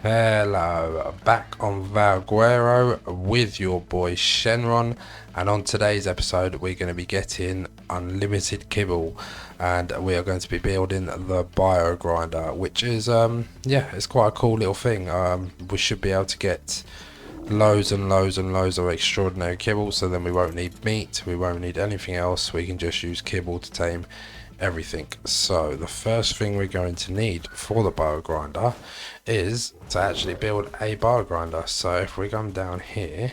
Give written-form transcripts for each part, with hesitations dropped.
Hello, back on Valguero with your boy Shenron, and on today's episode we're going to be getting unlimited kibble, and we are going to be building the bio grinder, which is it's quite a cool little thing. We should be able to get loads and loads and loads of extraordinary kibble, so then we won't need meat, we won't need anything else, we can just use kibble to tame everything. So the first thing we're going to need for the bio grinder is to actually build a bio grinder. So if we come down here,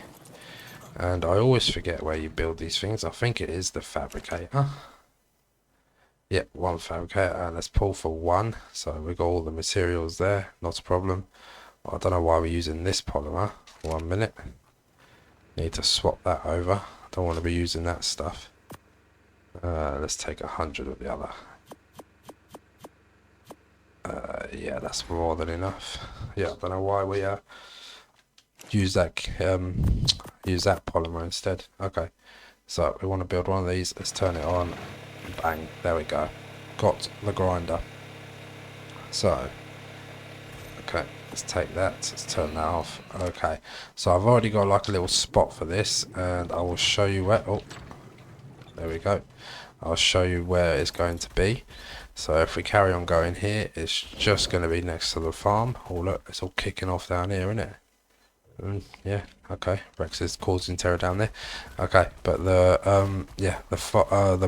and I always forget where you build these things, I think it is the fabricator. Yep, one fabricator, and let's pull for one. So we've got all the materials there, not a problem. I don't know why we're using this polymer. 1 minute, need to swap that over. I don't want to be using that stuff. Let's take 100 of the other. Yeah, that's more than enough. Yeah, I don't know why we use that polymer instead. Okay, so we want to build one of these. Let's turn it on. Bang, there we go. Got the grinder. So, okay, let's take that. Let's turn that off. Okay, so I've already got like a little spot for this, and I will show you where. Oh, there we go. I'll show you where it's going to be. So if we carry on going here, it's just going to be next to the farm. Oh look, it's all kicking off down here, isn't it? Yeah, okay. Rex is causing terror down there. Okay, but the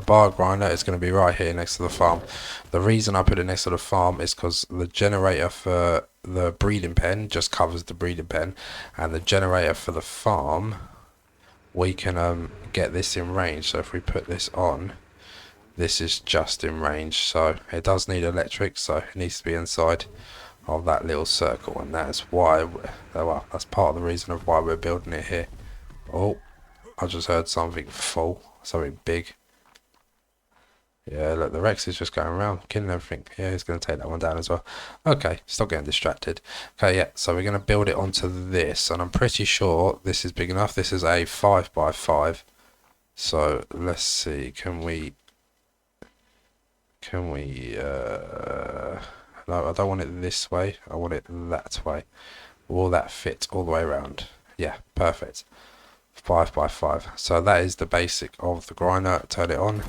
bar grinder is going to be right here next to the farm. The reason I put it next to the farm is because the generator for the breeding pen just covers the breeding pen, and the generator for the farm, we can get this in range. So if we put this on, this is just in range, so it does need electric, so it needs to be inside of that little circle, and that is why that's part of the reason of why we're building it here. Oh, I just heard something fall, something big. Yeah, look, the Rex is just going around killing everything. Yeah, he's going to take that one down as well. Okay, stop getting distracted. Okay, yeah, so we're going to build it onto this, and I'm pretty sure this is big enough. This is a 5x5, so let's see, can we no, I don't want it this way, I want it that way. Will that fit all the way around? Yeah, perfect. 5x5. So that is the basic of the grinder. Turn it on.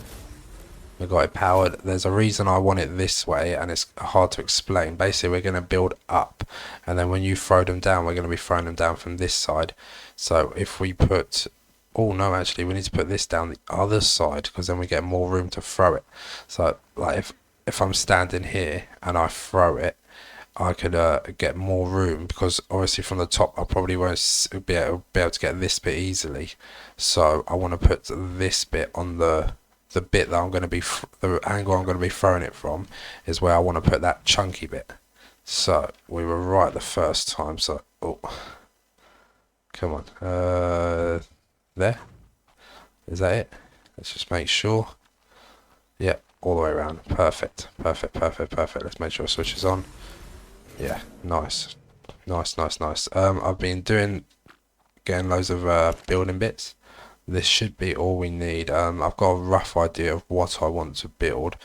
We got it powered. There's a reason I want it this way, and it's hard to explain. Basically, we're going to build up, and then when you throw them down, we're going to be throwing them down from this side. So if we put, oh no, actually we need to put this down the other side, because then we get more room to throw it. So like if I'm standing here and I throw it, I could get more room, because obviously from the top I probably won't be able to get this bit easily. So I want to put this bit on the bit that I'm going to be, the angle I'm going to be throwing it from is where I want to put that chunky bit. So we were right the first time. So oh, come on, there, is that it? Let's just make sure. Yeah, all the way around. Perfect. Let's make sure it switches on. Yeah, nice. I've been getting loads of building bits. This should be all we need. I've got a rough idea of what I want to build.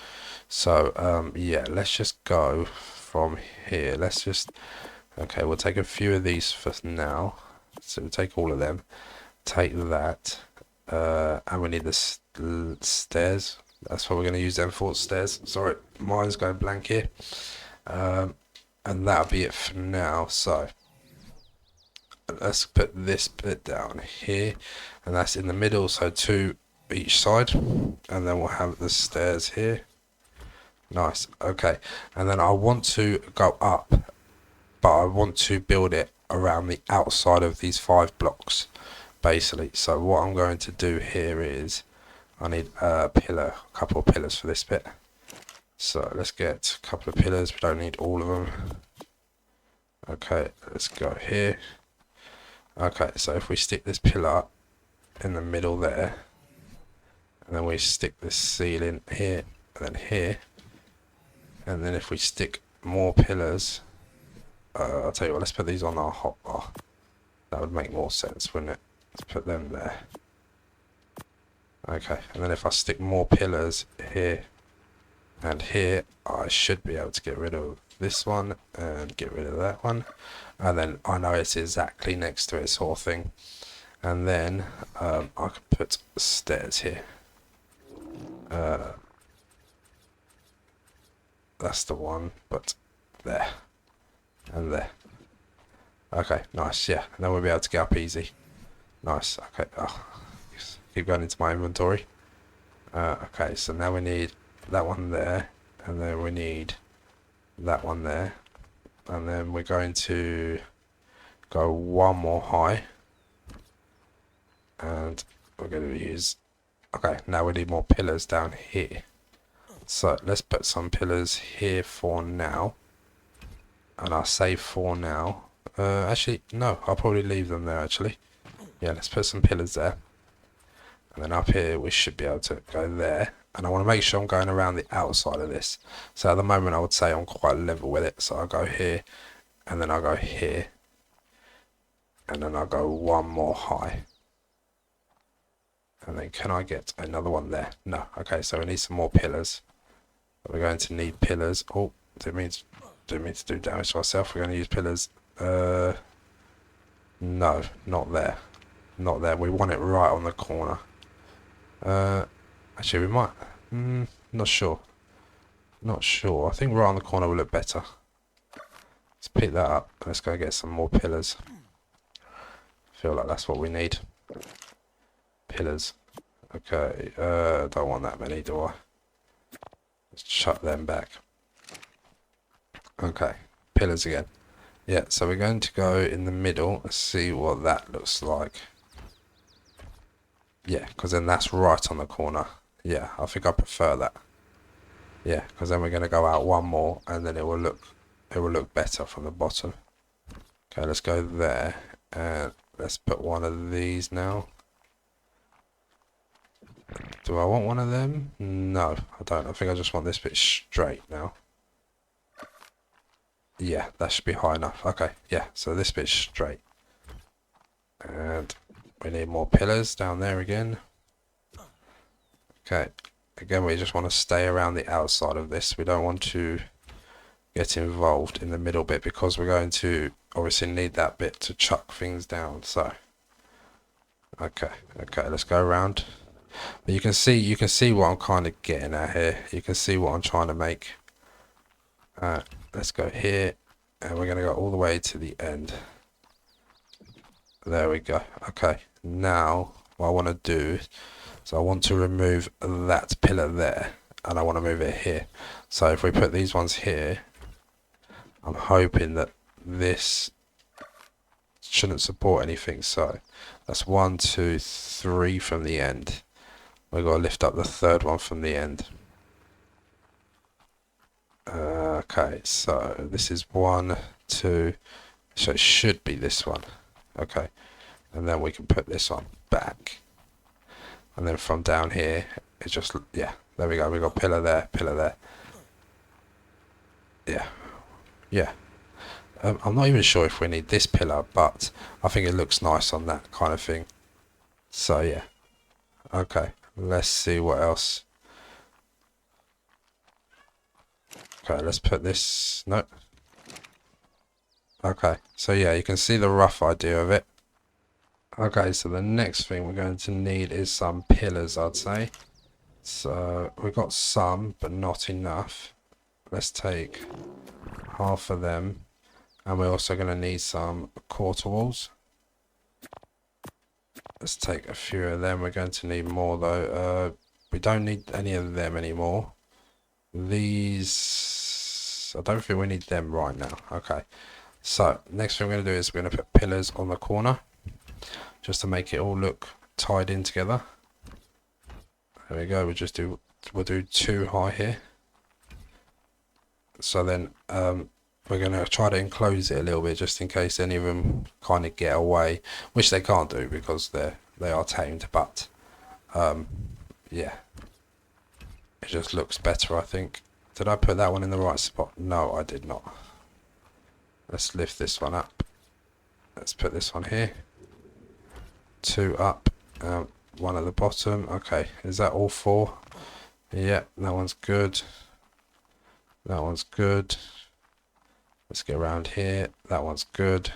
So yeah, let's just go from here. Okay, we'll take a few of these for now. So we'll take all of them. Take that. And we need the stairs. That's what we're going to use them for, stairs. Sorry, mine's going blank here. And that'll be it for now. So let's put this bit down here, and that's in the middle, so 2 each side, and then we'll have the stairs here. Nice. Okay, and then I want to go up, but I want to build it around the outside of these 5 blocks basically. So what I'm going to do here is I need a couple of pillars for this bit. So let's get a couple of pillars. We don't need all of them. Okay, let's go here. Okay, so if we stick this pillar in the middle there, and then we stick this ceiling here, and then here, and then if we stick more pillars, I'll tell you what, let's put these on our hotbar. That would make more sense, wouldn't it? Let's put them there. Okay, and then if I stick more pillars here, And here I should be able to get rid of this one and get rid of that one. And then I know it's exactly next to it, sort of thing. And then I can put stairs here. That's the one, but there. And there. Okay, nice, yeah. And then we'll be able to get up easy. Nice, okay. Oh, keep going into my inventory. Okay, so now we need that one there. And then we need that one there. And then we're going to go one more high. And we're going to use... Okay, now we need more pillars down here. So let's put some pillars here for now. And I'll say for now. Actually, no, I'll probably leave them there actually. Yeah, let's put some pillars there. And then up here we should be able to go there. And I want to make sure I'm going around the outside of this. So at the moment I would say I'm quite level with it. So I'll go here. And then I'll go here. And then I'll go one more high. And then can I get another one there? No. Okay, so we need some more pillars. We're going to need pillars. Oh, didn't mean to do damage to ourselves. We're going to use pillars. No, not there. Not there. We want it right on the corner. Actually, we might. Not sure. Not sure. I think right on the corner will look better. Let's pick that up. Let's go get some more pillars. Feel like that's what we need. Pillars. Okay. Don't want that many, do I? Let's chuck them back. Okay. Pillars again. Yeah, so we're going to go in the middle and see what that looks like. Yeah, because then that's right on the corner. Yeah, I think I prefer that. Yeah, because then we're going to go out one more and then it will look better from the bottom. Okay, let's go there and let's put one of these now. Do I want one of them? No, I don't. I think I just want this bit straight now. Yeah, that should be high enough. Okay, yeah, so this bit's straight. And we need more pillars down there again. Okay, again, we just want to stay around the outside of this. We don't want to get involved in the middle bit because we're going to obviously need that bit to chuck things down. So, okay, let's go around. But you can see what I'm kind of getting at here. You can see what I'm trying to make. Let's go here, and we're going to go all the way to the end. There we go. Okay, now what I want to do is I want to remove that pillar there, and I want to move it here. So if we put these ones here, I'm hoping that this shouldn't support anything. So that's 1, 2, 3 from the end. We've got to lift up the third one from the end. Okay, so this is 1, 2, so it should be this one. Okay, and then we can put this one back. And then from down here, it's just, yeah, there we go. We've got pillar there, pillar there. Yeah, yeah. I'm not even sure if we need this pillar, but I think it looks nice on that kind of thing. So, yeah. Okay, let's see what else. Okay, let's put this... No. Okay, so yeah, you can see the rough idea of it. Okay, so the next thing we're going to need is some pillars, I'd say. So, we've got some, but not enough. Let's take half of them. And we're also going to need some quarter walls. Let's take a few of them. We're going to need more, though. We don't need any of them anymore. These... I don't think we need them right now. Okay. So, next thing we're going to do is we're going to put pillars on the corner. Just to make it all look tied in together. There we go. We'll do 2 high here. So then we're going to try to enclose it a little bit just in case any of them kind of get away. Which they can't do because they are tamed. But yeah. It just looks better, I think. Did I put that one in the right spot? No, I did not. Let's lift this one up. Let's put this one here. 2 up. 1 at the bottom. Okay, is that all 4? Yeah, that one's good. That one's good. Let's get around here. That one's good.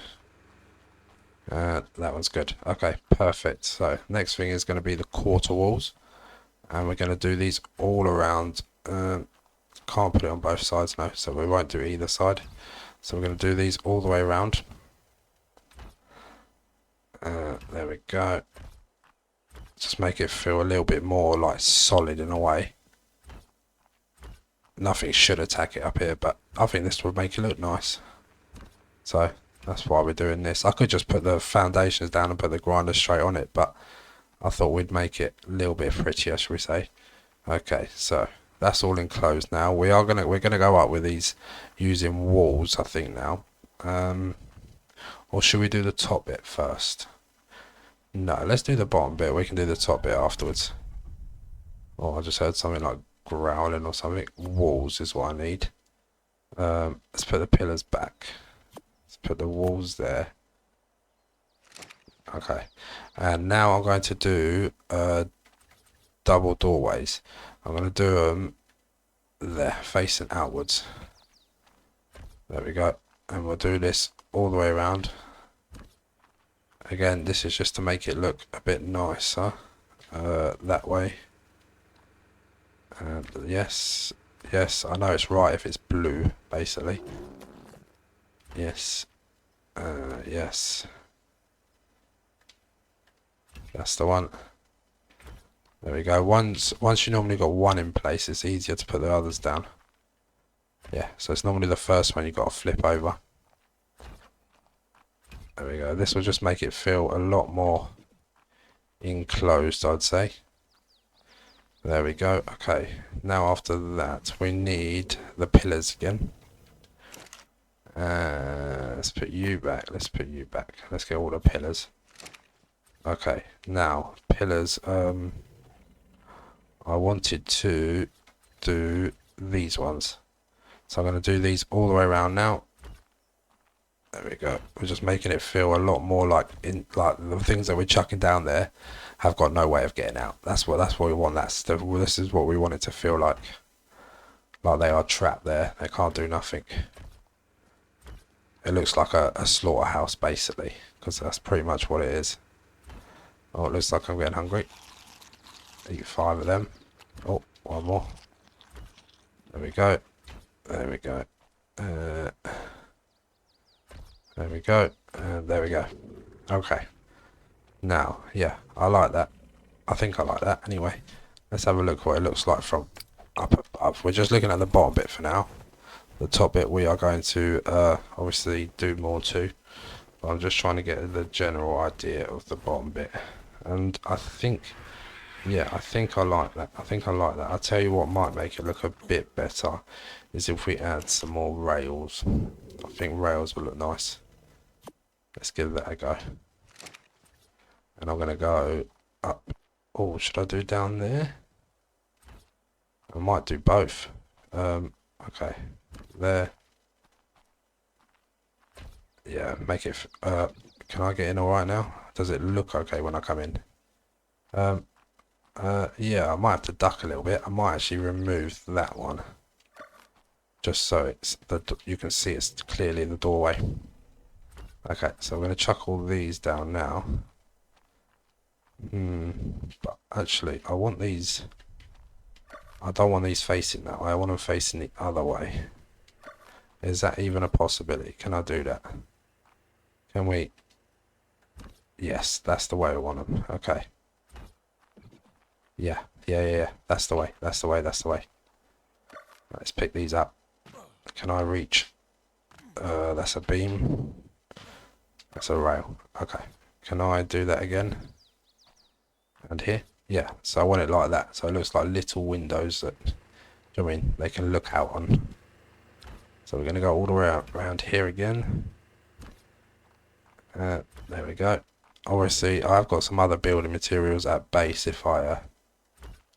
That one's good. Okay, perfect. So next thing is going to be the quarter walls, and we're going to do these all around. Can't put it on both sides now, so we won't do either side. So we're going to do these all the way around. There we go. Just make it feel a little bit more like solid in a way. Nothing should attack it up here, but I think this would make it look nice. So that's why we're doing this. I could just put the foundations down and put the grinder straight on it, but I thought we'd make it a little bit prettier, shall we say. Okay, so that's all enclosed now. We're gonna go up with these using walls, I think now. Or should we do the top bit first? No, let's do the bottom bit. We can do the top bit afterwards. Oh, I just heard something like growling or something. Walls is what I need. Let's put the pillars back. Let's put the walls there. Okay, and now I'm going to do double doorways. I'm going to do them there, facing outwards. There we go. And we'll do this all the way around. Again, this is just to make it look a bit nicer. That way. And yes, I know it's right if it's blue, basically. Yes. Yes. That's the one. There we go. Once you normally got one in place, it's easier to put the others down. Yeah, so it's normally the first one you got to flip over. There we go. This will just make it feel a lot more enclosed, I'd say. There we go. Okay, now after that, we need the pillars again. Let's put you back. Let's put you back. Let's get all the pillars. Okay, now pillars. I wanted to do these ones, so I'm going to do these all the way around now. There we go. We're just making it feel a lot more like the things that we're chucking down there have got no way of getting out. That's what we want. This is what we want it to feel like they are trapped there. They can't do nothing. It looks like a slaughterhouse basically, because that's pretty much what it is. Oh, it looks like I'm getting hungry. Eat 5 of them. Oh, one more. There we go. There we go. There we go. There we go. Okay. Now, yeah, I like that. I think I like that. Anyway, let's have a look what it looks like from up above. We're just looking at the bottom bit for now. The top bit we are going to obviously do more to. But I'm just trying to get the general idea of the bottom bit. And I think, yeah, I think I like that. I think I like that. I'll tell you what might make it look a bit better is if we add some more rails. I think rails will look nice. Let's give that a go. And I'm going to go up. Oh, should I do down there? I might do both. Okay. There. Yeah, make it... can I get in alright now? Does it look okay when I come in? Yeah, I might have to duck a little bit. I might actually remove that one. Just so it's you can see it's clearly the doorway. Okay, so I'm going to chuck all these down now. But actually, I want these... I don't want these facing that way. I want them facing the other way. Is that even a possibility? Can I do that? Can we... Yes, that's the way I want them. Okay. Yeah. That's the way. That's the way. That's the way. Let's pick these up. Can I reach? That's a beam. That's a rail. Okay. Can I do that again? And here? Yeah. So I want it like that. So it looks like little windows that, I mean, they can look out on. So we're going to go all the way around here again. There we go. Obviously, I've got some other building materials at base if I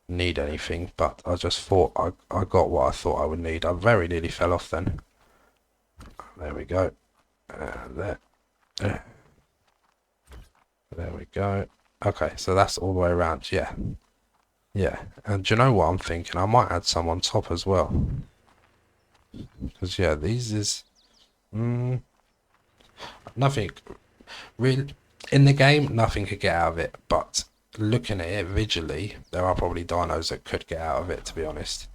need anything, but I just thought I got what I thought I would need. I very nearly fell off then. There we go. There. There we go. Okay, so that's all the way around. Yeah. Yeah. And do you know what I'm thinking? I might add some on top as well. Because yeah, these is nothing really in the game. Nothing could get out of it, but looking at it visually, there are probably dinos that could get out of it, to be honest.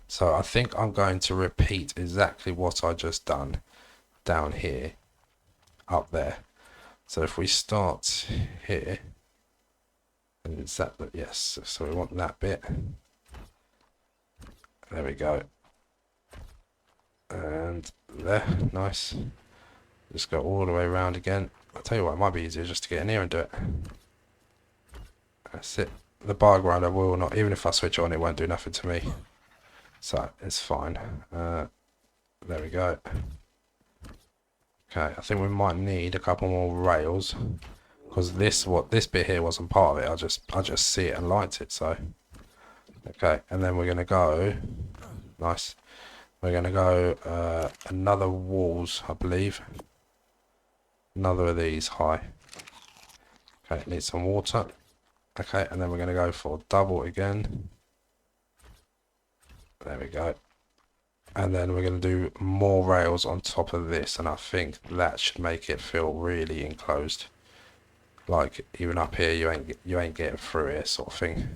So I think I'm going to repeat exactly what I just done down here, up there. So if we start here, and it's that, yes, so we want that bit. There we go. And there, nice. Just go all the way around again. I'll tell you what, it might be easier just to get in here and do it. That's it. The bar grinder will not, even if I switch it on, it won't do nothing to me. So it's fine. There we go. Okay, I think we might need a couple more rails, because this bit here wasn't part of it. I just see it and liked it. So okay, and then we're gonna go. Nice. We're gonna go another walls, I believe. Another of these high. Okay, need some water. Okay, and then we're gonna go for double again. There we go. And then we're going to do more rails on top of this, and I think that should make it feel really enclosed. Like even up here, you ain't getting through it, sort of thing.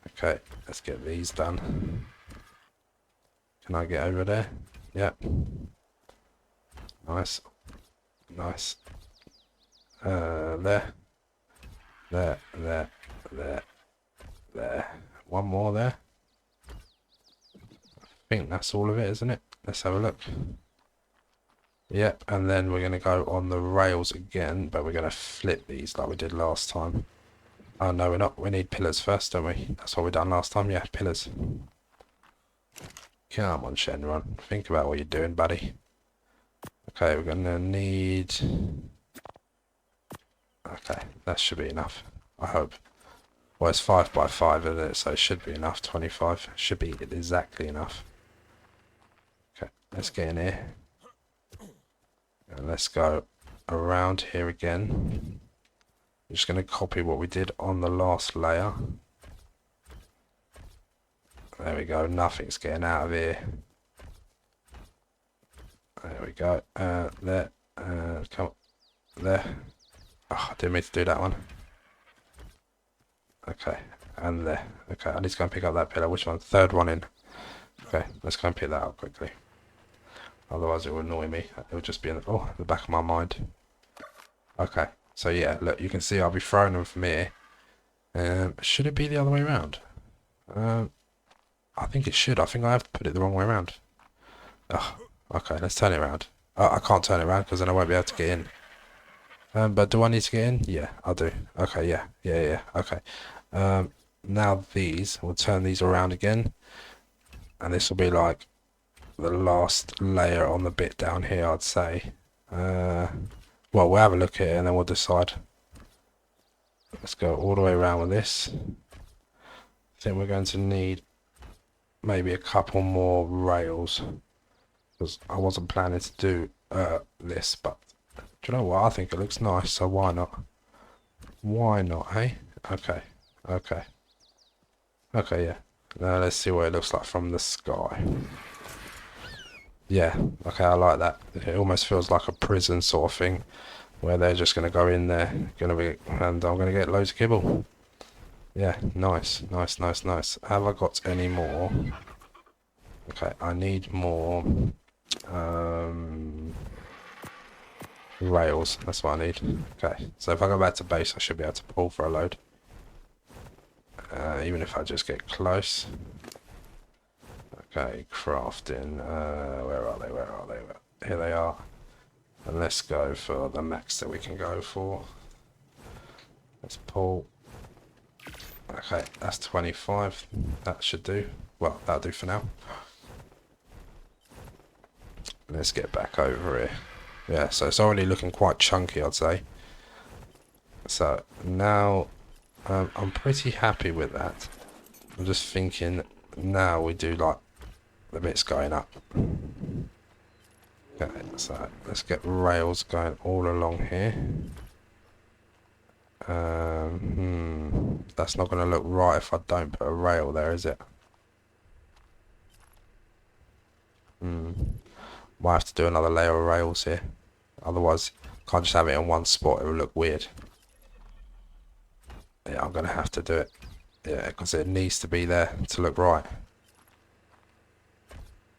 Okay, let's get these done. Can I get over there? Yep. Nice, nice. There, there. One more there. I think that's all of it, isn't it? Let's have a look. Yep, and then we're going to go on the rails again, but we're going to flip these like we did last time. Oh no, we're not. We need pillars first, don't we? That's what we done last time. Yeah, pillars. Come on, Shenron. Think about what you're doing, buddy. Okay, we're going to need... Okay, that should be enough. I hope. Well, it's 5 by 5, isn't it? So it should be enough. 25 should be exactly enough. Okay, let's get in here. And let's go around here again. I'm just going to copy what we did on the last layer. There we go. Nothing's getting out of here. There we go. There. Come there. Oh, I didn't mean to do that one. Okay, and there. Okay, I need to go and pick up that pillar. Which one? Third one in. Okay, let's go and pick that up quickly. Otherwise it will annoy me. It will just be in the back of my mind. Okay, so yeah, look, you can see I'll be throwing them from here. Should it be the other way around? I think it should. I think I have put it the wrong way around. Oh, okay, let's turn it around. I can't turn it around because then I won't be able to get in. But do I need to get in? Yeah, I do. Okay, yeah. Okay. Now these, we'll turn these around again. And this will be like the last layer on the bit down here, I'd say. Well, we'll have a look at it and then we'll decide. Let's go all the way around with this. I think we're going to need maybe a couple more rails. Because I wasn't planning to do this, but do you know what? I think it looks nice, so why not? Why not, hey? Okay, yeah. Now let's see what it looks like from the sky. Yeah, okay, I like that. It almost feels like a prison sort of thing, where they're just going to go in there, and I'm going to get loads of kibble. Yeah, nice. Have I got any more? Okay, I need more rails. That's what I need. Okay, so if I go back to base, I should be able to pull for a load. Even if I just get close. Okay, crafting. Where are they? Here they are. And let's go for the max that we can go for. Let's pull. Okay, that's 25. That should do. Well, that'll do for now. Let's get back over here. Yeah, so it's already looking quite chunky, I'd say. So now I'm pretty happy with that. I'm just thinking now we do like the bits going up. Okay, so let's get rails going all along here. That's not going to look right if I don't put a rail there, is it? Might have to do another layer of rails here. Otherwise, can't just have it in one spot. It will look weird. Yeah, I'm going to have to do it. Yeah, because it needs to be there to look right.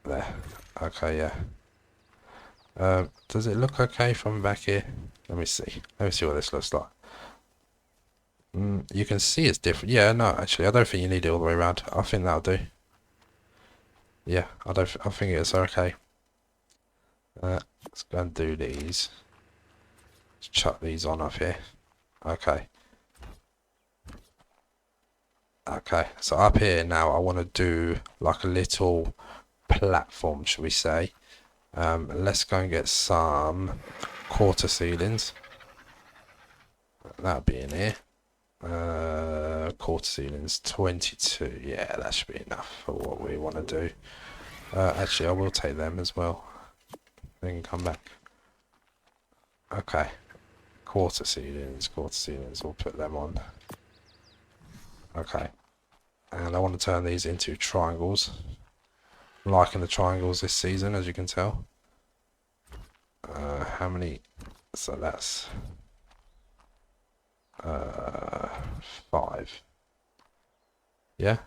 There. Okay, yeah. Does it look okay from back here? Let me see. Let me see what this looks like. You can see it's different. Yeah, no, actually, I don't think you need it all the way around. I think that'll do. Yeah, I think it's okay. Let's go and do these. Let's chuck these on up here. Okay. Okay, so up here now I want to do like a little platform, should we say. Let's go and get some quarter ceilings. That'll be in here. Quarter ceilings, 22. Yeah, that should be enough for what we want to do. Actually, I will take them as well. They can come back. Okay. Quarter ceilings, we'll put them on. Okay. And I want to turn these into triangles. I'm liking the triangles this season, as you can tell. How many? So that's 5. Yeah.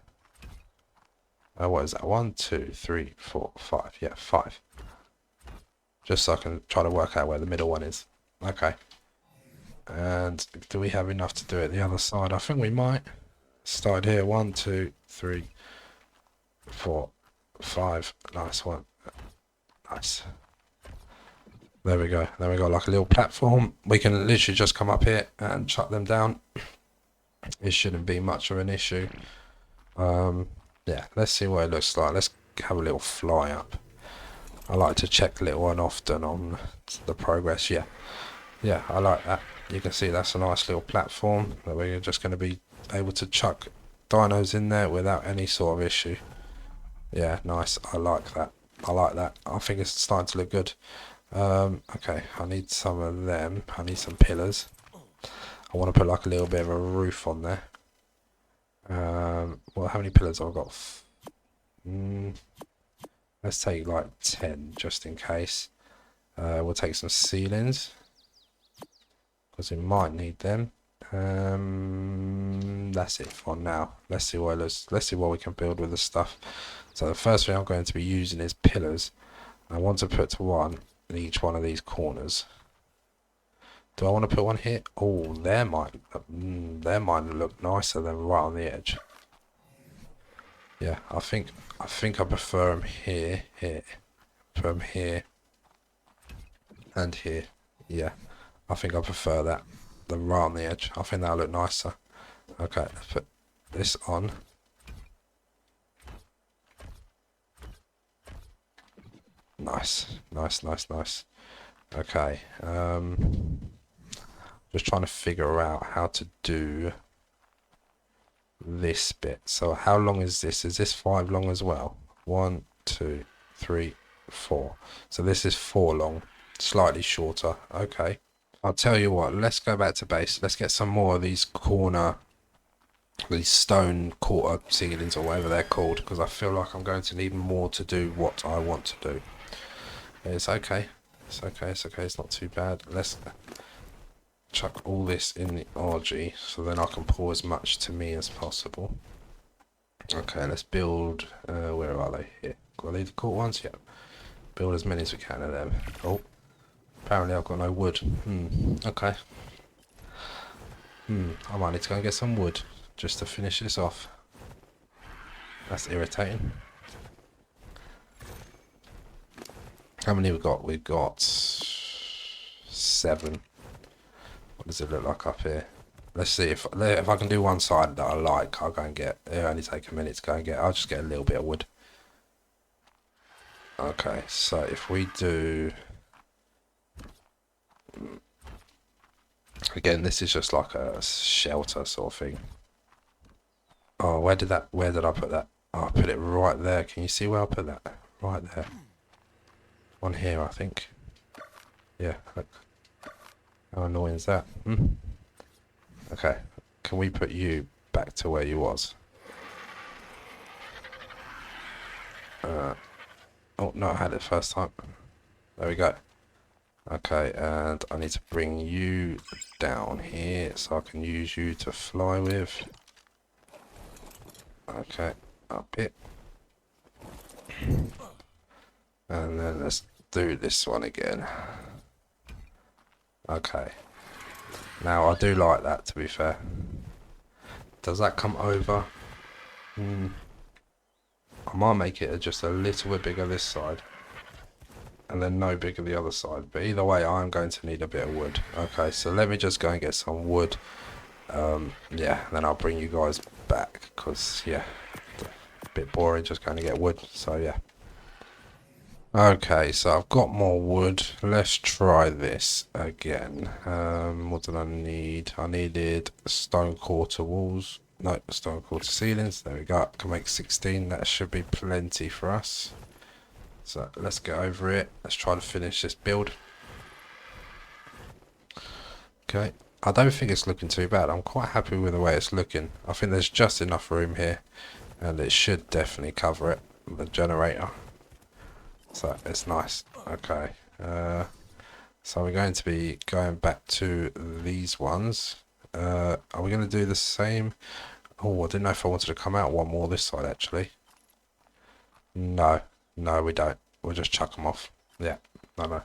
What is that? 1, 2, 3, 4, 5. Yeah, 5. Just so I can try to work out where the middle one is. Okay. And do we have enough to do it the other side? I think we might. Started here. 1, 2, 3, 4, 5. Nice one. Nice. There we go. There we go. Like a little platform. We can literally just come up here and chuck them down. It shouldn't be much of an issue. Yeah, let's see what it looks like. Let's have a little fly up. I like to check the little one often on the progress. Yeah, yeah, I like that. You can see that's a nice little platform that we're just going to be able to chuck dinos in there without any sort of issue. Yeah, nice. I like that. I like that. I think it's starting to look good. Okay, I need some of them. I need some pillars. I want to put like a little bit of a roof on there. Well, how many pillars have I got? Let's take like 10 just in case. We'll take some ceilings because we might need them. That's it for now. Let's see what we can build with the stuff. So the first thing I'm going to be using is pillars. I want to put one in each one of these corners. Do I want to put one here? Oh, there might look nicer than right on the edge. Yeah, I think I prefer them here, from here, and here. Yeah, I think I prefer that than right on the edge. I think that'll look nicer. Okay, let's put this on. Nice, nice, nice, nice. Okay, just trying to figure out how to do this bit. So how long is this? Is this 5 long as well? 1, 2, 3, 4. So this is 4 long, slightly shorter. Okay. I'll tell you what, let's go back to base. Let's get some more of these stone quarter ceilings or whatever they're called, because I feel like I'm going to need more to do what I want to do. It's okay. It's okay. It's okay. It's not too bad. Let's chuck all this in the RG so then I can pull as much to me as possible. Okay, let's build. Where are they? Here. Got to leave the court ones? Yep. Build as many as we can of them. Oh, apparently I've got no wood. Okay. I might need to go and get some wood just to finish this off. That's irritating. How many we got? We've got 7. What does it look like up here? Let's see if I can do one side that I like. I'll go and get. It'll only take a minute to go and get. I'll just get a little bit of wood. Okay, so if we do, again, this is just like a shelter sort of thing. Oh, where did I put that? Oh, I put it right there. Can you see where I put that? Right there. One here, I think. Yeah, look. How annoying is that? Okay, can we put you back to where you was? Oh, no, I had it first time. There we go. Okay, and I need to bring you down here so I can use you to fly with. Okay, up it. And then let's do this one again. Okay. Now, I do like that, to be fair. Does that come over? I might make it just a little bit bigger this side. And then no bigger the other side. But either way, I'm going to need a bit of wood. Okay, so let me just go and get some wood. Yeah, then I'll bring you guys back. Because, yeah, a bit boring just going to get wood. So, yeah. Okay, so I've got more wood. Let's try this again. What did I need? I needed stone quarter walls. No, stone quarter ceilings. There we go. I can make 16. That should be plenty for us. So let's get over it. Let's try to finish this build. Okay. I don't think it's looking too bad. I'm quite happy with the way it's looking. I think there's just enough room here. And it should definitely cover it. The generator. So it's nice. Okay. So we're going to be going back to these ones. Are we going to do the same? Oh, I didn't know if I wanted to come out one more this side actually. No, we don't. We'll just chuck them off. Yeah, no.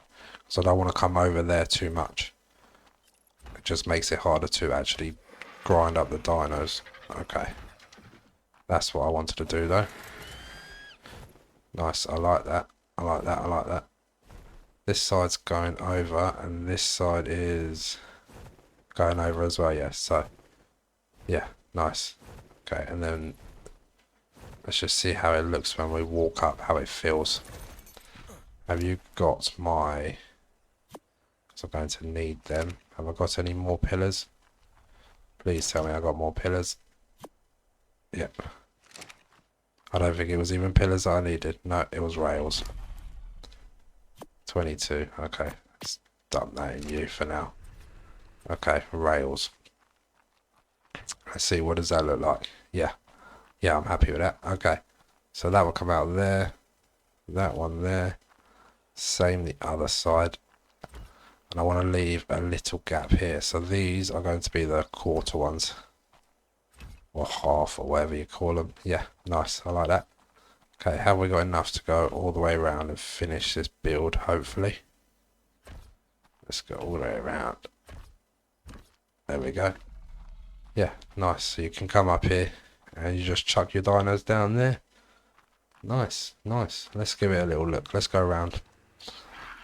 So I don't want to come over there too much. It just makes it harder to actually grind up the dinos. Okay. That's what I wanted to do though. Nice, I like that. I like that. This side's going over and this side is going over as well, yes. So, yeah, nice. Okay, and then let's just see how it looks when we walk up, how it feels. Have you got my... Because I'm going to need them. Have I got any more pillars? Please tell me I got more pillars. Yep. I don't think it was even pillars I needed. No, it was rails. 22. Okay. Let's dump that in you for now. Okay, rails. Let's see, what does that look like? Yeah. Yeah, I'm happy with that. Okay. So that will come out there. That one there. Same the other side. And I want to leave a little gap here. So these are going to be the quarter ones. Or half, or whatever you call them. Yeah, nice. I like that. Okay, have we got enough to go all the way around and finish this build, hopefully? Let's go all the way around. There we go. Yeah, nice. So you can come up here and you just chuck your dinos down there. Nice. Let's give it a little look. Let's go around.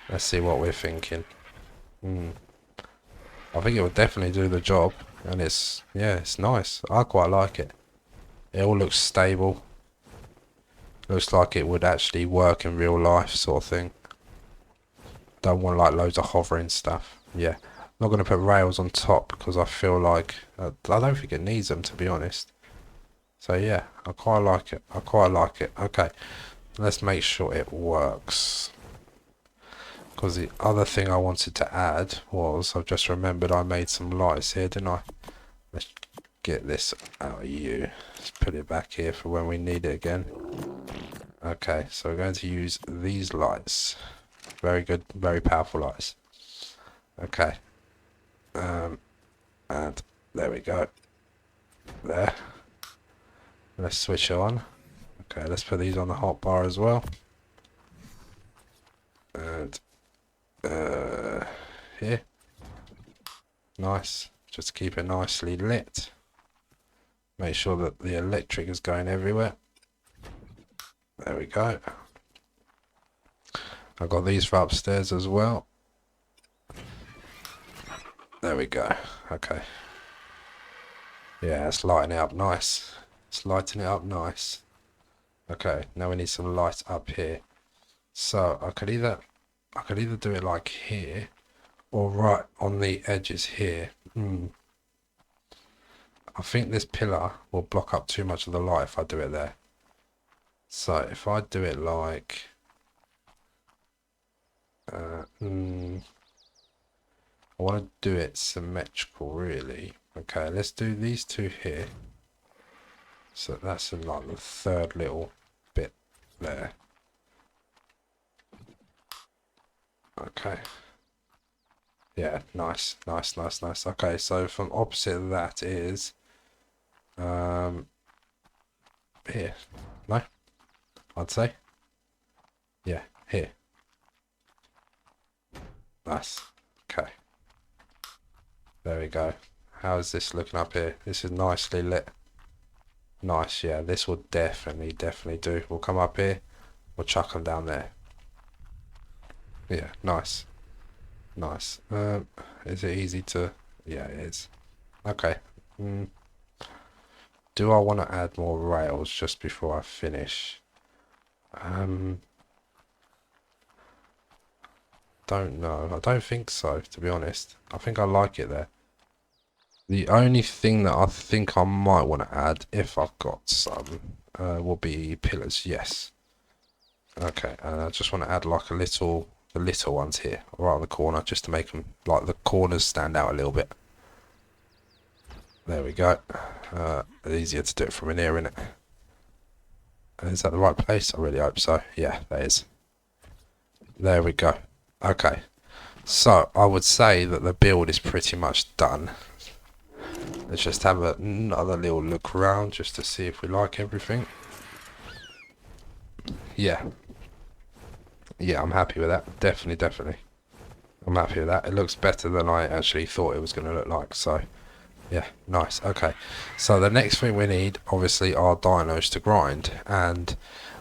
Let's see what we're thinking. I think it would definitely do the job. And it's, yeah, it's nice. I quite like it. It all looks stable. Looks like it would actually work in real life, sort of thing. Don't want like loads of hovering stuff. Yeah. Not going to put rails on top because I feel like... I don't think it needs them, to be honest. So yeah, I quite like it. Okay. Let's make sure it works. Because the other thing I wanted to add was... I've just remembered I made some lights here, didn't I? Let's get this out of you. Let's put it back here for when we need it again. Okay, so we're going to use these lights. Very good, very powerful lights. Okay. And there we go. There. Let's switch on. Okay, let's put these on the hotbar as well. And here. Nice. Just keep it nicely lit. Make sure that the electric is going everywhere. There we go. I've got these for upstairs as well. There we go. Okay. Yeah, it's lighting it up nice. It's lighting it up nice. Okay, now we need some light up here. So I could either do it like here or right on the edges here. I think this pillar will block up too much of the light if I do it there. So if I do it like I want to do it symmetrical really. Okay, let's do these two here. So that's in like the third little bit there. Okay. Yeah, nice, nice, nice, nice. Okay, so from opposite of that is here. No, I'd say. Yeah, here. Nice. Okay. There we go. How is this looking up here? This is nicely lit. Nice, yeah, this will definitely do. We'll come up here, we'll chuck them down there. Yeah, nice. Nice. Is it easy to... Yeah, it is. Okay. Do I want to add more rails just before I finish? Don't know. I don't think so, to be honest. I think I like it there. The only thing that I think I might want to add, if I've got some, will be pillars. Yes. Okay, and I just want to add like the little ones here, right on the corner, just to make them, like, the corners stand out a little bit. There we go. Easier to do it from in here, isn't it? Is that the right place? I really hope so. Yeah, that is. There we go. Okay. So, I would say that the build is pretty much done. Let's just have another little look around just to see if we like everything. Yeah. Yeah, I'm happy with that. Definitely. I'm happy with that. It looks better than I actually thought it was going to look like, so... Yeah, nice. Okay, so the next thing we need, obviously, are dinos to grind, and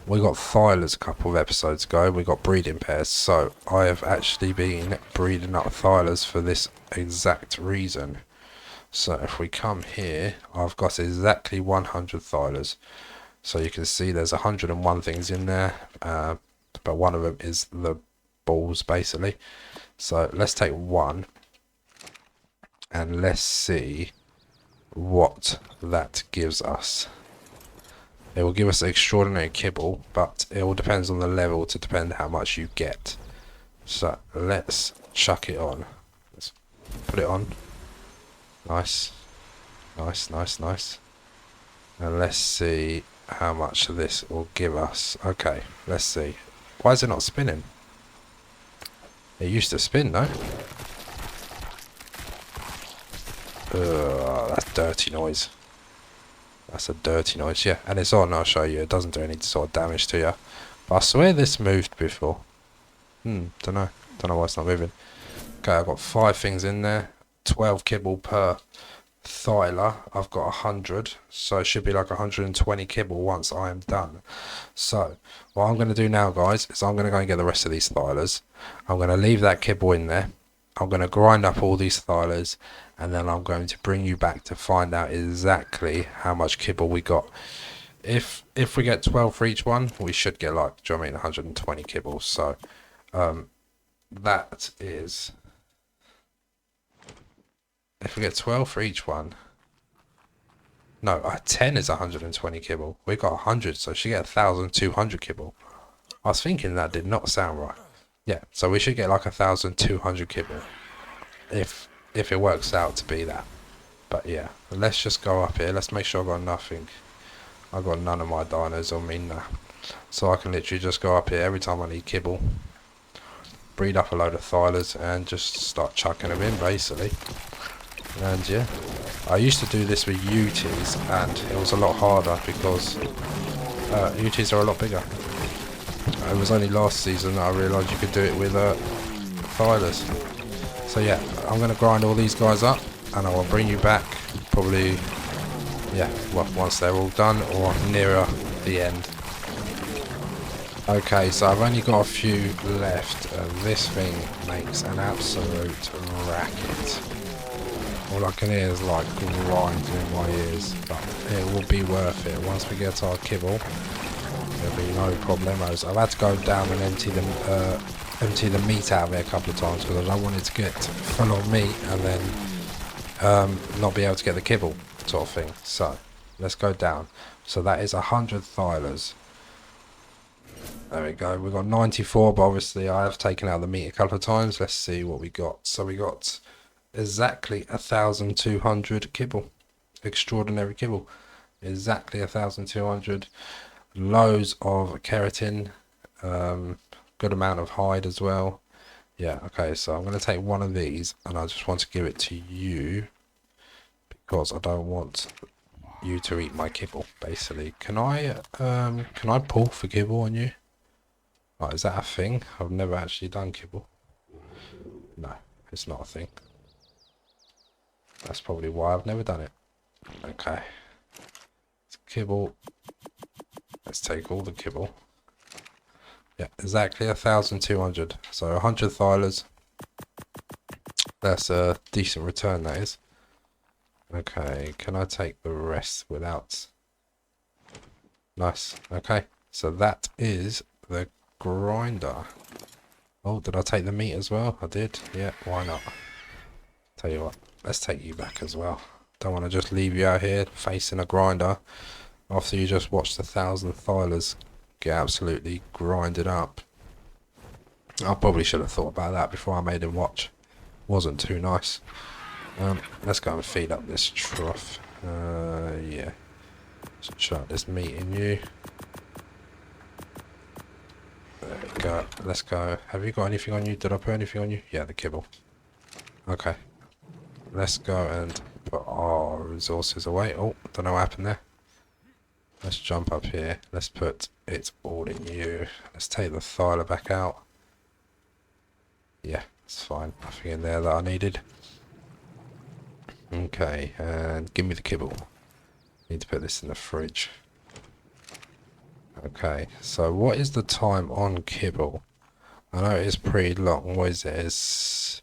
we got thylers a couple of episodes ago. We got breeding pairs, so I have actually been breeding up thylers for this exact reason. So if we come here, I've got exactly 100 thylers. So you can see there's 101 things in there, but one of them is the balls, basically. So let's take one, and let's see what that gives us. It will give us extraordinary kibble, but it all depends on the level to depend how much you get. So let's chuck it on. Let's put it on. Nice. Nice. And let's see how much this will give us. Okay, let's see. Why is it not spinning? It used to spin, no? That's dirty noise. That's a dirty noise, yeah. And it's on, I'll show you. It doesn't do any sort of damage to you. But I swear this moved before. Don't know why it's not moving. Okay, I've got 5 things in there. 12 kibble per thyler. I've got 100. So it should be like 120 kibble once I am done. So, what I'm going to do now, guys, is I'm going to go and get the rest of these thylers. I'm going to leave that kibble in there. I'm going to grind up all these thylers, and then I'm going to bring you back to find out exactly how much kibble we got. If we get 12 for each one, we should get, like, do you know what I mean, 120 kibble. So that is, if we get 12 for each one, no, 10 is 120 kibble. We got 100, so she get 1,200 kibble. I was thinking that did not sound right. Yeah, so we should get like 1,200 kibble if it works out to be that. But yeah, let's just go up here. Let's make sure I've got nothing. I've got none of my dinos on me now. So I can literally just go up here every time I need kibble, breed up a load of thylers, and just start chucking them in, basically. And yeah, I used to do this with UTs, and it was a lot harder because UTs are a lot bigger. It was only last season that I realised you could do it with thylers. So yeah, I'm going to grind all these guys up, and I will bring you back probably, yeah, well, once they're all done or nearer the end. Okay, so I've only got a few left, and this thing makes an absolute racket. All I can hear is like grinding in my ears, but it will be worth it once we get our kibble. There'll be no problemos. I've had to go down and empty the meat out of it a couple of times because I don't want it to get full of meat and then not be able to get the kibble, sort of thing. So let's go down. So that is 100 thylers. There we go. We've got 94, but obviously I have taken out the meat a couple of times. Let's see what we got. So we got exactly 1,200 kibble. Extraordinary kibble. Exactly 1,200. Loads of keratin, good amount of hide as well. Yeah, okay, so I'm going to take one of these and I just want to give it to you because I don't want you to eat my kibble, basically. Can I pull for kibble on you? Right, is that a thing? I've never actually done kibble. No, it's not a thing. That's probably why I've never done it. Okay. It's kibble. Let's take all the kibble. Yeah, exactly 1,200. So 100 thylas. That's a decent return, that is. Okay, can I take the rest without... Nice. Okay, so that is the grinder. Oh, did I take the meat as well? I did. Yeah, why not? Tell you what, let's take you back as well. Don't want to just leave you out here facing a grinder after you just watched 1,000 thylas get absolutely grinded up. I probably should have thought about that before I made him watch. Wasn't too nice. Let's go and feed up this trough. Yeah. Let's chuck this meat in you. There we go. Let's go. Have you got anything on you? Did I put anything on you? Yeah, the kibble. Okay. Let's go and put our resources away. Oh, don't know what happened there. Let's jump up here. Let's put it all in you. Let's take the thyla back out. Yeah, it's fine. Nothing in there that I needed. Okay, and give me the kibble. Need to put this in the fridge. Okay, so what is the time on kibble? I know it is pretty long. What is it? It's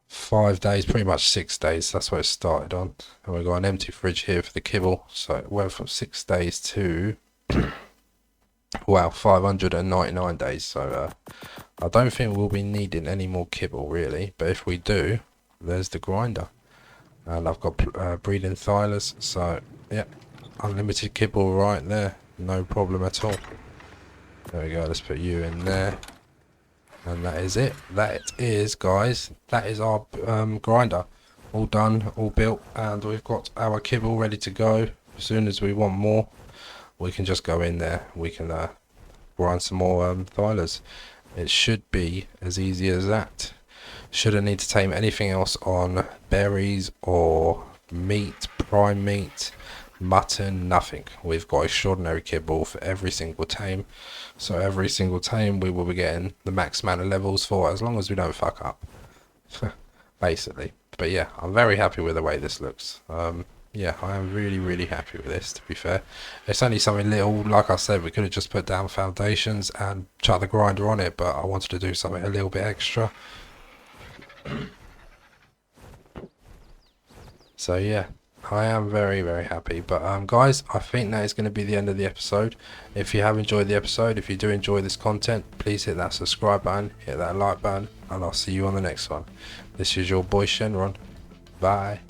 5 days, pretty much 6 days. That's what it started on. And we've got an empty fridge here for the kibble. So it went from 6 days to, wow, 599 days. So I don't think we'll be needing any more kibble really. But if we do, there's the grinder. And I've got breeding thylas. So yeah, unlimited kibble right there. No problem at all. There we go. Let's put you in there. And that is it. That is, guys, that is our grinder. All done, all built, and we've got our kibble ready to go. As soon as we want more, we can just go in there. We can grind some more thylas. It should be as easy as that. Shouldn't need to tame anything else on berries or meat, prime meat, mutton, nothing. We've got extraordinary kibble for every single tame. So every single tame we will be getting the max amount of levels for, as long as we don't fuck up. Basically. But yeah, I'm very happy with the way this looks. Yeah, I am really happy with this, to be fair. It's only something little. Like I said, we could have just put down foundations and chuck the grinder on it, but I wanted to do something a little bit extra. So yeah, I am very happy. But guys, I think that is going to be the end of the episode. If you have enjoyed the episode, if you do enjoy this content, please hit that subscribe button, hit that like button, and I'll see you on the next one. This is your boy Shenron. Bye.